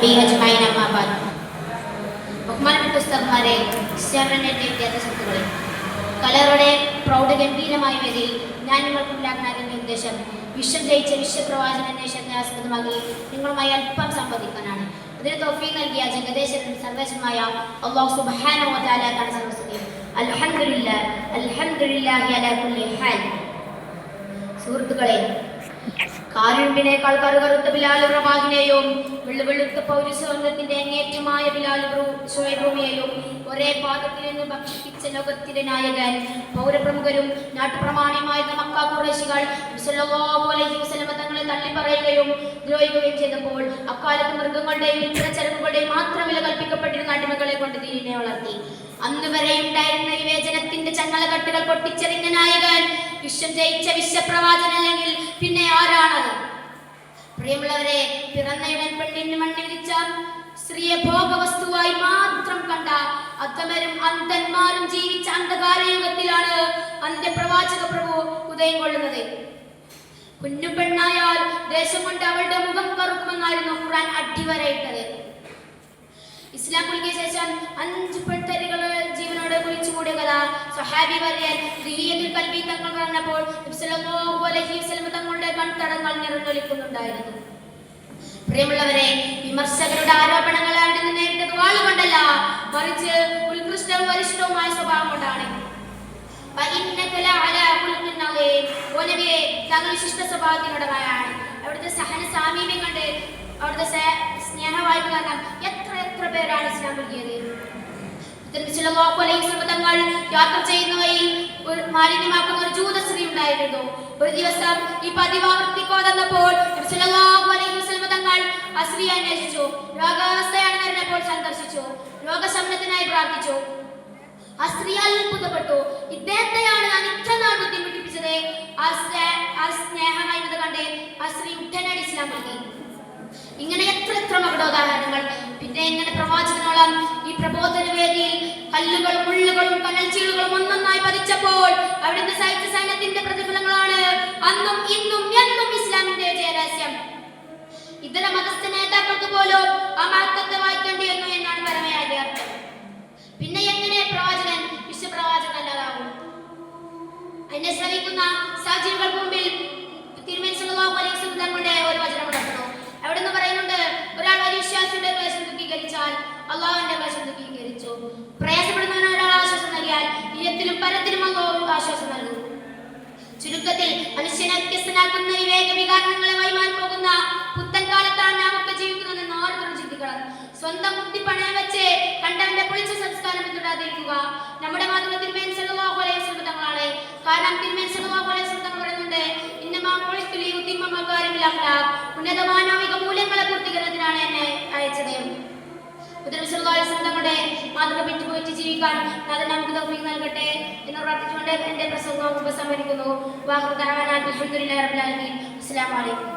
B അജ്മഈൻ അമ്മാ ബഅദ്. ബഹുമാനപ്പെട്ട ഉസ്താദ്മാരെ, ഇസ്ലാമിന്റെ വിദ്യാർത്ഥി സുഹൃത്തുക്കളെ, കലറുടെ പ്രൗഢഗംഭീരമായ വേദിയിൽ ഞാൻ നിങ്ങൾക്ക് ഉണ്ടാക്കുന്ന ഉദ്ദേശം വിശ്വം ജയിച്ച വിശ്വപ്രവാചന അന്വേഷണത്തെ ആസ്പദമാക്കി നിങ്ങളുമായി അല്പം സംവദിക്കാനാണ്. ഇതിന് തൗഫീഖ് നൽകിയ ജഗദേശനും സർവേശ്വരമായ അല്ലാഹു സുബ്ഹാനഹു വ തആലയാണ് സർവസ്തുതിയും. അൽഹംദുലില്ലാഹ് അൽഹംദുലില്ലാഹി അലാ കുല്ലി ഹാൽ. സുഹൃത്തുക്കളെ, കാരുണ്യത്തിനേക്കാൾ കറുകറുത്ത ബിലാൽ റബാഹിനെയും വെള്ളുവെളുത്ത പൗരസ്വന്തത്തിന്റെ അങ്ങേറ്റമായ ബിലാൽ ഷുഐബുമിയെയും ഒരേ പാദത്തിൽ നിന്ന് ഭക്ഷിപ്പിച്ച ലോകത്തിലെ നായകൻ പൗരപ്രമുഖരും നാട്ടുപ്രമാണിയുമായിരുന്ന മക്ക ഖുറൈശികൾ സല്ലല്ലാഹു അലൈഹി വസല്ലം തങ്ങളെ തള്ളിപ്പറയുകയും ദ്രോഹിക്കുകയും ചെയ്തപ്പോൾ അക്കാലത്ത് മൃഗങ്ങളുടെയും ഇത്തരച്ചരക്കുകളുടെയും മാത്രം വില കൽപ്പിക്കപ്പെട്ടിരുന്ന അടിമകളെ കൊണ്ട് ദീനിനെ വളർത്തി. അന്ന് വരെ ഉണ്ടായിരുന്ന വിവേചനത്തിന്റെ ചങ്ങലകെട്ടുകൾ പൊട്ടിച്ചെറിഞ്ഞ നായകൻ വിശ്വം ജയിച്ച വിശ്വപ്രവാചകൻ അല്ലെങ്കിൽ പിന്നെ ആരാണത്? പ്രിയമുള്ളവരെ, പിറന്നയുടൻ പെണ്ണിന് മണ്ണി വിരിച്ച സ്ത്രീയെ ഭോഗവസ്തുവായി മാത്രം കണ്ട അത്തമരും അന്ധന്മാരും ജീവിച്ച അന്ധകാരയുഗത്തിലാണ് അന്ത്യപ്രവാചക പ്രഭു ഉദയം കൊള്ളുന്നത്. കുഞ്ഞു പെണ്ണായാൽ ദേശം കൊണ്ട് അവളുടെ മുഖം കറുക്കുമെന്നായിരുന്നു ഖുർആൻ അടിവരയിട്ടത്. ഇസ്ലാം കുൽക്കിയ ശേഷം 5 പെൺതരികൾ ജീവനോടെ കുഴിച്ചുകൂടിയ കഥ സ്വഹാബി വര്യൻ ദിഹിയത്തുൽ കൽബി തങ്ങൾ പറഞ്ഞപ്പോൾ സല്ലല്ലാഹു അലൈഹി വസല്ലം തങ്ങളുടെ കൺതടങ്ങൾ നിറഞ്ഞൊലിക്കുന്നുണ്ടായിരുന്നു. പ്രിയമുള്ളവരെ, വിമർശകരുടെ ആരോപണങ്ങൾ അവിടെ നിന്ന് നേരിട്ടത് വാളുകൊണ്ടല്ല, മറിച്ച് ഉത്കൃഷ്ടവും വരിഷ്ഠവുമായ സ്വഭാവം കൊണ്ടാണ്. താങ്കൾ വിശിഷ്ട സ്വഭാവത്തിനുടമയാണ്. അവിടുത്തെ സഹന സാമീപ്യം കണ്ട് അവിടുത്തെ സ്നേഹവായ്പ കാരണം എത്ര പേരാണ് ഇസ്ലാം നൽകിയത്. തങ്ങൾ യാത്ര ചെയ്യുന്ന വഴിയിൽ മാലിന്യമാക്കുന്ന ഒരു ജൂത സ്ത്രീ ഉണ്ടായിരുന്നു. ഒരു ദിവസം ഈ പതിവ് ആവർത്തിക്കോതന്നപ്പോൾ തങ്ങൾ ആ സ്ത്രീയെ അന്വേഷിച്ചു. രോഗാവസ്ഥയാണെന്ന് അറിഞ്ഞപ്പോൾ സന്ദർശിച്ചു. രോഗശമനത്തിനായി പ്രാർത്ഥിച്ചു. ആ സ്ത്രീ അത്ഭുതപ്പെട്ടു. ഇദ്ദേഹത്തെയാണ് ഞാൻ ഇത്ര നാൾ ബുദ്ധിമുട്ടിപ്പിച്ചത്. ആ സ്നേഹമായത് കണ്ട് ആ സ്ത്രീ ഉടനടി ഇസ്ലാം നൽകി. ഇങ്ങനെ എത്ര മകുടോദാഹരണങ്ങൾ. പിന്നെ ഇങ്ങനെ പ്രവാചകനോളം ഈ പ്രബോധന വേദിയിൽ കല്ലുകളും മുള്ളുകളും കനൽച്ചീളുകളും ഒന്നൊന്നായി പതിച്ചപ്പോൾ അവിടുന്ന് സഹിച്ച സൈന്യത്തിന്റെ പ്രതിഫലങ്ങളാണ് അന്നും ഇന്നും എന്നും ഇസ്ലാമിന്റെ വിജയരഹസ്യം. ഇതര മതസ്ഥ നേതാക്കൾക്ക് പോലും ആ മഹത്വത്തെ വായിക്കേണ്ടി വന്നു എന്നാണ് പരമയായ അർത്ഥം. പിന്നെ എങ്ങനെ പ്രവാചകൻ വിശ്വപ്രവാചകൻ അല്ലാതാവും? അതിനെ ശ്രമിക്കുന്ന സാക്ഷികൾക്ക് മുമ്പിൽ തിരുമേനി സല്ലല്ലാഹു അലൈഹി വസല്ലം തങ്ങളുടെ ഒരു വചനം നടത്തണം. അവിടെ നിന്ന് പറയുന്നുണ്ട്, ഒരാൾ അവിശ്വാസിയുടെ ക്ലേശം ദുഃഖീകരിച്ചാൽ അള്ളാഹുവിന്റെ ക്ലേശം ദുഃഖീകരിച്ചു. പ്രയാസപ്പെടുന്നവന് ഒരാൾ ആശ്വാസം നൽകിയാൽ ഇഹത്തിലും പരത്തിലും അള്ളാഹു ആശ്വാസം നൽകും. ചുരുക്കത്തിൽ മനുഷ്യനെ വ്യത്യസ്തനാക്കുന്ന വിവേക വികാരങ്ങളെ വൈമാൻ പോകുന്ന പുത്തൻ കാലത്താണ് നാം ഒക്കെ ജീവിക്കുന്നതെന്ന് ഓരോരുത്തരും ചിന്തിക്കണം. സ്വന്തം ബുദ്ധി പണയം വെച്ച് കണ്ടവന്റെ പൊളിച്ച സംസ്കാരം പിന്തുടരാതിരിക്കുക. നമ്മുടെ മാതൃക തിരുമേനി സല്ലല്ലാഹു അലൈഹി വസല്ലം തങ്ങളാണ്. കാരണം തിരുമേനി സല്ലല്ലാഹു അലൈഹി വസല്ലം തങ്ങൾ പറയുന്നുണ്ട്, ഉന്നതമാനവിക മൂല്യങ്ങളെ പൂർത്തീകരണത്തിനാണ് എന്നെ അയച്ചത്. തങ്ങളുടെ മാതൃക വിട്ടുപോയിട്ട് ജീവിക്കാൻ അത് നമുക്ക് തൗഫീഖ് നൽകട്ടെ എന്ന് പ്രാർത്ഥിച്ചുകൊണ്ട് എന്റെ പ്രസംഗം ഉപസംഹരിക്കുന്നു. അസ്സലാമു അലൈക്കും.